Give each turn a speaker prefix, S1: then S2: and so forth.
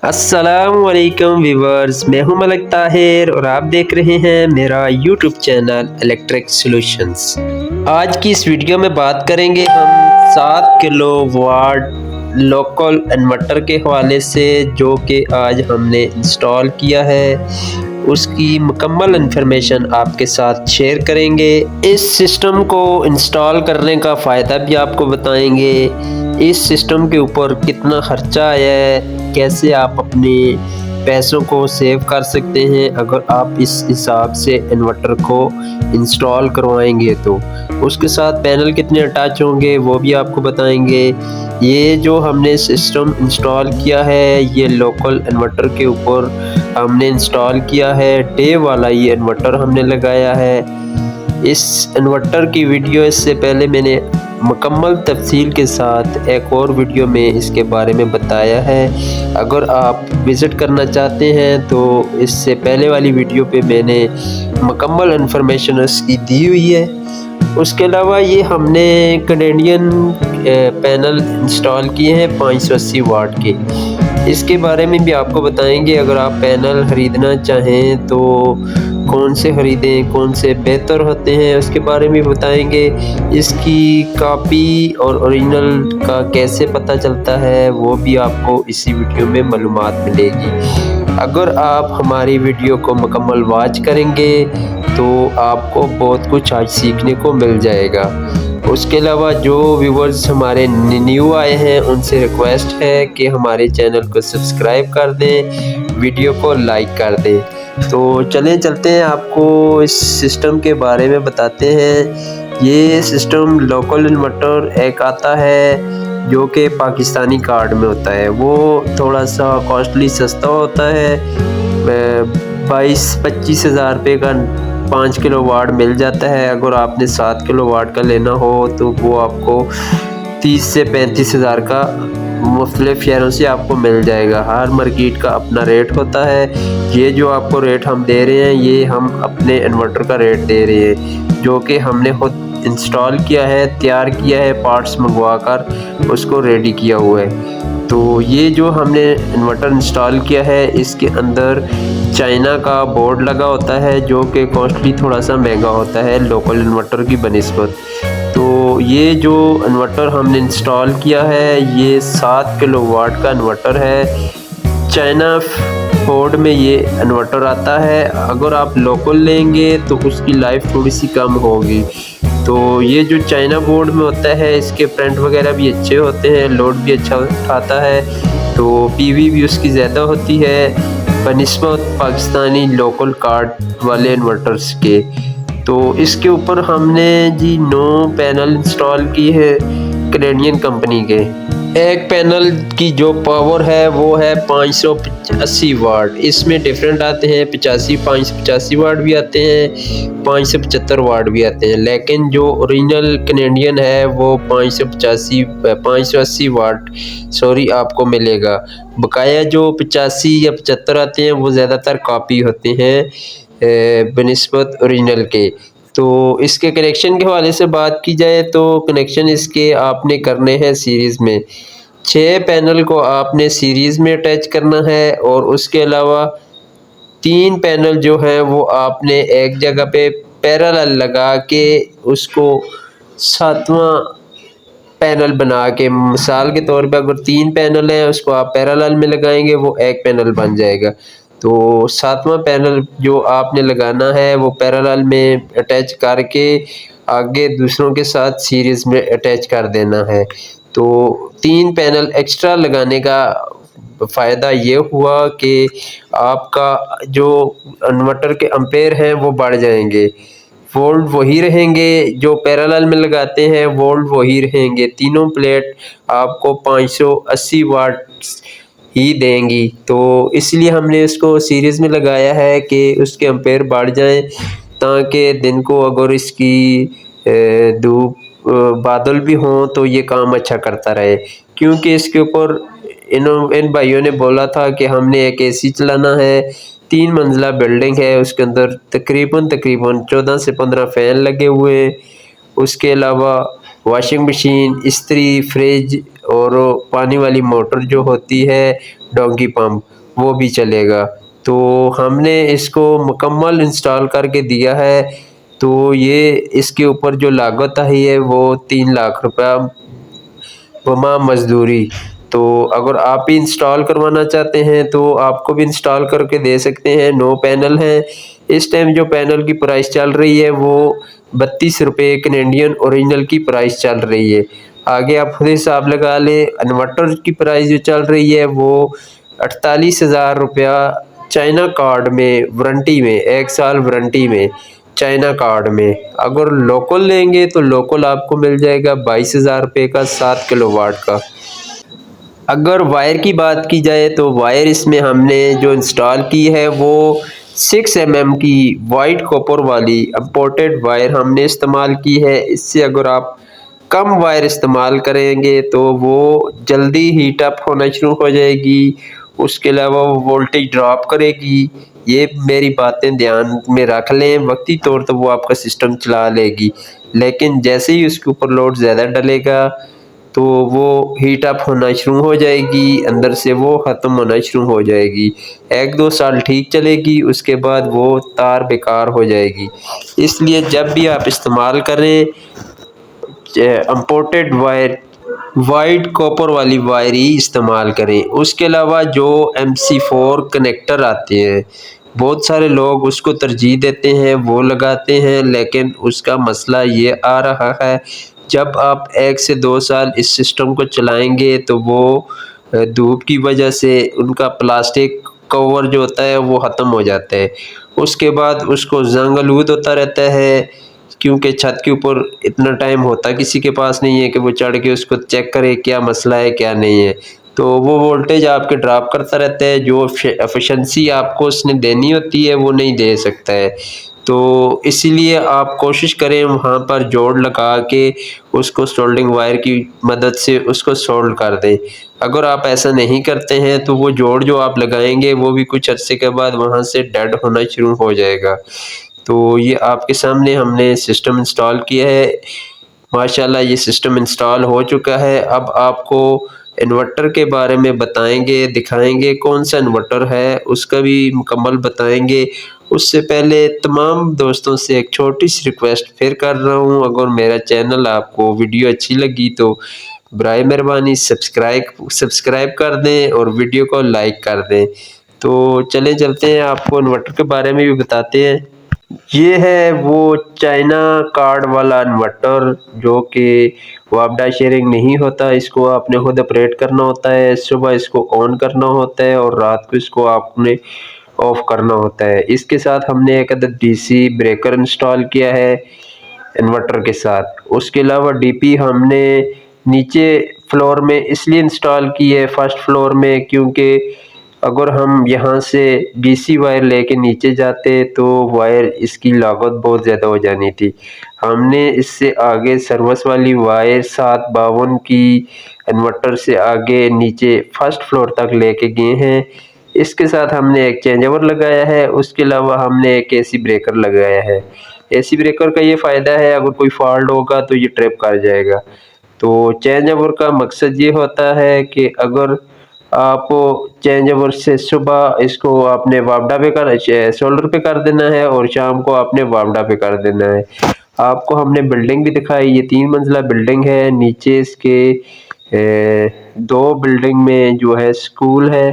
S1: अस्सलामुअलैकुम व्यूवर्स, मैं हूं मलिक ताहिर और आप देख रहे हैं मेरा यूट्यूब चैनल इलेक्ट्रिक सॉल्यूशंस। आज की इस वीडियो में बात करेंगे हम 7 किलो वाट लोकल इन्वर्टर के हवाले से, जो कि आज हमने इंस्टॉल किया है। उसकी मुकम्मल इन्फॉर्मेशन आपके साथ शेयर करेंगे। इस सिस्टम को इंस्टॉल करने का फ़ायदा भी आपको बताएंगे। इस सिस्टम के ऊपर कितना खर्चा आया है, कैसे आप अपने पैसों को सेव कर सकते हैं अगर आप इस हिसाब से इन्वर्टर को इंस्टॉल करवाएंगे। तो उसके साथ पैनल कितने अटैच होंगे वो भी आपको बताएंगे। ये जो हमने सिस्टम इंस्टॉल किया है, ये लोकल इन्वर्टर के ऊपर हमने इंस्टॉल किया है। डे वाला ये इन्वर्टर हमने लगाया है। इस इन्वर्टर की वीडियो इससे पहले मैंने मुकम्मल तफसील के साथ एक और वीडियो में इसके बारे में बताया है। अगर आप विज़िट करना चाहते हैं तो इससे पहले वाली वीडियो पे मैंने मुकम्मल इन्फॉर्मेशन इसकी दी हुई है। उसके अलावा ये हमने कैनेडियन पैनल इंस्टॉल किए हैं 580 वाट के। इसके बारे में भी आपको बताएंगे। अगर आप पैनल ख़रीदना चाहें तो कौन से ख़रीदें, कौन से बेहतर होते हैं, उसके बारे में बताएंगे। इसकी कॉपी और ओरिजिनल का कैसे पता चलता है वो भी आपको इसी वीडियो में मालूमात मिलेगी। अगर आप हमारी वीडियो को मुकम्मल वॉच करेंगे तो आपको बहुत कुछ आज सीखने को मिल जाएगा। उसके अलावा जो व्यूवर्स हमारे न्यू आए हैं उनसे रिक्वेस्ट है कि हमारे चैनल को सब्सक्राइब कर दें, वीडियो को लाइक कर दें। तो चलें चलते हैं, आपको इस सिस्टम के बारे में बताते हैं। ये सिस्टम लोकल इन्वर्टर एक आता है जो कि पाकिस्तानी कार्ड में होता है। वो थोड़ा सा कॉस्टली सस्ता होता है। 22-25 हज़ार रुपये का 5 किलो वाट मिल जाता है। अगर आपने 7 किलो वाट का लेना हो तो वो आपको 30 से 35 हज़ार का मुख्तलिफ शहरों से आपको मिल जाएगा। हर मार्केट का अपना रेट होता है। ये जो आपको रेट हम दे रहे हैं ये हम अपने इन्वर्टर का रेट दे रहे हैं, जो कि हमने खुद इंस्टॉल किया है, तैयार किया है, पार्ट्स मंगवा कर उसको रेडी किया हुआ है। तो ये जो हमने इन्वर्टर इंस्टॉल किया है इसके अंदर चाइना का बोर्ड लगा होता है, जो कि कॉस्टली थोड़ा सा महंगा होता है लोकल इन्वर्टर की बनिस्बत। तो ये जो इन्वर्टर हमने इंस्टॉल किया है ये 7 किलो वाट का इन्वर्टर है। चाइना बोर्ड में ये इन्वर्टर आता है। अगर आप लोकल लेंगे तो उसकी लाइफ थोड़ी सी कम होगी। तो ये जो चाइना बोर्ड में होता है इसके प्रिंट वगैरह भी अच्छे होते हैं, लोड भी अच्छा उठाता है, तो पीवी भी उसकी ज़्यादा होती है बनिस्बत पाकिस्तानी लोकल कार्ड वाले इन्वर्टर्स के। तो इसके ऊपर हमने जी 9 पैनल इंस्टॉल की है कैनेडियन कंपनी के। एक पैनल की जो पावर है वो है 580 वाट। इसमें डिफरेंट आते हैं 585 वाट भी आते हैं, 575 वाट भी आते हैं, लेकिन जो ओरिजिनल कैनेडियन है वो 580 वाट आपको मिलेगा। बकाया जो 85 या 75 आते हैं वो ज़्यादातर कॉपी होते हैं बनिस्बत ओरिजिनल के। तो इसके कनेक्शन के हवाले से बात की जाए तो कनेक्शन इसके आपने करने हैं सीरीज़ में। 6 पैनल को आपने सीरीज़ में अटैच करना है और उसके अलावा 3 पैनल जो हैं वो आपने एक जगह पे पैरेलल लगा के उसको 7वां पैनल बना के, मिसाल के तौर पे अगर 3 पैनल हैं उसको आप पैरेलल में लगाएंगे वो एक पैनल बन जाएगा। तो 7वां पैनल जो आपने लगाना है वो पैरेलल में अटैच करके आगे दूसरों के साथ सीरीज़ में अटैच कर देना है। तो 3 पैनल एक्स्ट्रा लगाने का फ़ायदा ये हुआ कि आपका जो इन्वर्टर के एम्पेयर हैं वो बढ़ जाएंगे। वोल्ट वही रहेंगे जो पैरेलल में लगाते हैं, वोल्ट वही रहेंगे। तीनों प्लेट आपको 580 वाट ही देंगी। तो इसलिए हमने इसको सीरीज़ में लगाया है कि उसके एम्पेयर बढ़ जाएं, ताकि दिन को अगर इसकी धूप बादल भी हों तो ये काम अच्छा करता रहे। क्योंकि इसके ऊपर इन भाइयों ने बोला था कि हमने एक एसी चलाना है। 3 मंजिला बिल्डिंग है, उसके अंदर तकरीबन 14 से 15 फ़ैन लगे हुए हैं। उसके अलावा वॉशिंग मशीन, इस्त्री, फ्रिज और पानी वाली मोटर जो होती है डोंकी पंप, वो भी चलेगा। तो हमने इसको मुकम्मल इंस्टॉल करके दिया है। तो ये इसके ऊपर जो लागत आई है वो 3 लाख रुपया वमा मजदूरी। तो अगर आप भी इंस्टॉल करवाना चाहते हैं तो आपको भी इंस्टॉल करके दे सकते हैं। 9 पैनल हैं। इस टाइम जो पैनल की प्राइस चल रही है वो 32 रुपये कैनेडियन ओरिजिनल की प्राइस चल रही है। आगे आप खुद हिसाब लगा लें। इन्वर्टर की प्राइस जो चल रही है वो 48,000 रुपया चाइना कार्ड में, वारंटी में, 1 साल वारंटी में, चाइना कार्ड में। अगर लोकल लेंगे तो लोकल आपको मिल जाएगा 22,000 रुपये का 7 किलोवाट का। अगर वायर की बात की जाए तो वायर इसमें हमने जो इंस्टॉल की है वो 6 mm की वाइट कॉपर वाली इम्पोर्टेड वायर हमने इस्तेमाल की है। इससे अगर आप कम वायर इस्तेमाल करेंगे तो वो जल्दी हीट अप होना शुरू हो जाएगी। उसके अलावा वो वोल्टेज ड्रॉप करेगी। ये मेरी बातें ध्यान में रख लें। वक्ती तौर पर वो आपका सिस्टम चला लेगी, लेकिन जैसे ही उसके ऊपर लोड ज़्यादा डलेगा तो वो हीट अप होना शुरू हो जाएगी, अंदर से वो ख़त्म होना शुरू हो जाएगी। 1-2 साल ठीक चलेगी, उसके बाद वो तार बेकार हो जाएगी। इसलिए जब भी आप इस्तेमाल करें इम्पोर्टेड वायर, वाइट कॉपर वाली वायर ही इस्तेमाल करें। उसके अलावा जो MC4 कनेक्टर आते हैं, बहुत सारे लोग उसको तरजीह देते हैं, वो लगाते हैं, लेकिन उसका मसला ये आ रहा है जब आप 1 से 2 साल इस सिस्टम को चलाएंगे तो वो धूप की वजह से उनका प्लास्टिक कवर जो होता है वो ख़त्म हो जाता है। उसके बाद उसको जंग आलूद होता रहता है, क्योंकि छत के ऊपर इतना टाइम होता किसी के पास नहीं है कि वो चढ़ के उसको चेक करे क्या मसला है क्या नहीं है। तो वो वोल्टेज आपके ड्रॉप करता रहता है, जो एफिशिएंसी आपको उसने देनी होती है वो नहीं दे सकता है। तो इसीलिए आप कोशिश करें वहाँ पर जोड़ लगा के उसको सोल्डरिंग वायर की मदद से उसको सोल्ड कर दें। अगर आप ऐसा नहीं करते हैं तो वो जोड़ जो आप लगाएंगे वो भी कुछ अर्से के बाद वहाँ से डेड होना शुरू हो जाएगा। तो ये आपके सामने हमने सिस्टम इंस्टॉल किया है। माशाल्लाह ये सिस्टम इंस्टॉल हो चुका है। अब आपको इन्वर्टर के बारे में बताएंगे, दिखाएंगे कौन सा इन्वर्टर है, उसका भी मुकम्मल बताएंगे। उससे पहले तमाम दोस्तों से एक छोटी सी रिक्वेस्ट फिर कर रहा हूँ, अगर मेरा चैनल आपको वीडियो अच्छी लगी तो बराए मेहरबानी सब्सक्राइब कर दें और वीडियो को लाइक कर दें। तो चले चलते हैं, आपको इन्वर्टर के बारे में भी बताते हैं। ये है वो चाइना कार्ड वाला इन्वर्टर जो कि वापडा शेयरिंग नहीं होता। इसको आपने खुद ऑपरेट करना होता है। सुबह इसको ऑन करना होता है और रात को इसको आपने ऑफ करना होता है। इसके साथ हमने एक अदद DC ब्रेकर इंस्टॉल किया है इन्वर्टर के साथ। उसके अलावा DP हमने नीचे फ्लोर में इसलिए इंस्टॉल की है, फर्स्ट फ्लोर में, क्योंकि अगर हम यहाँ से DC वायर लेके नीचे जाते तो वायर इसकी लागत बहुत ज़्यादा हो जानी थी। हमने इससे आगे सर्विस वाली वायर 752 की इन्वर्टर से आगे नीचे फर्स्ट फ्लोर तक लेके गए हैं। इसके साथ हमने एक चेंज ओवर लगाया है। उसके अलावा हमने एक AC ब्रेकर लगाया है। AC ब्रेकर का ये फ़ायदा है अगर कोई फॉल्ट होगा तो ये ट्रिप कर जाएगा। तो चेंज ओवर का मकसद ये होता है कि अगर आप चेंज ओवर से सुबह इसको आपने वापडा पे कर शोल्डर पे कर देना है और शाम को आपने वापडा पे कर देना है। आपको हमने बिल्डिंग भी दिखाई, ये 3 मंजिला बिल्डिंग है। नीचे इसके 2 बिल्डिंग में जो है स्कूल है।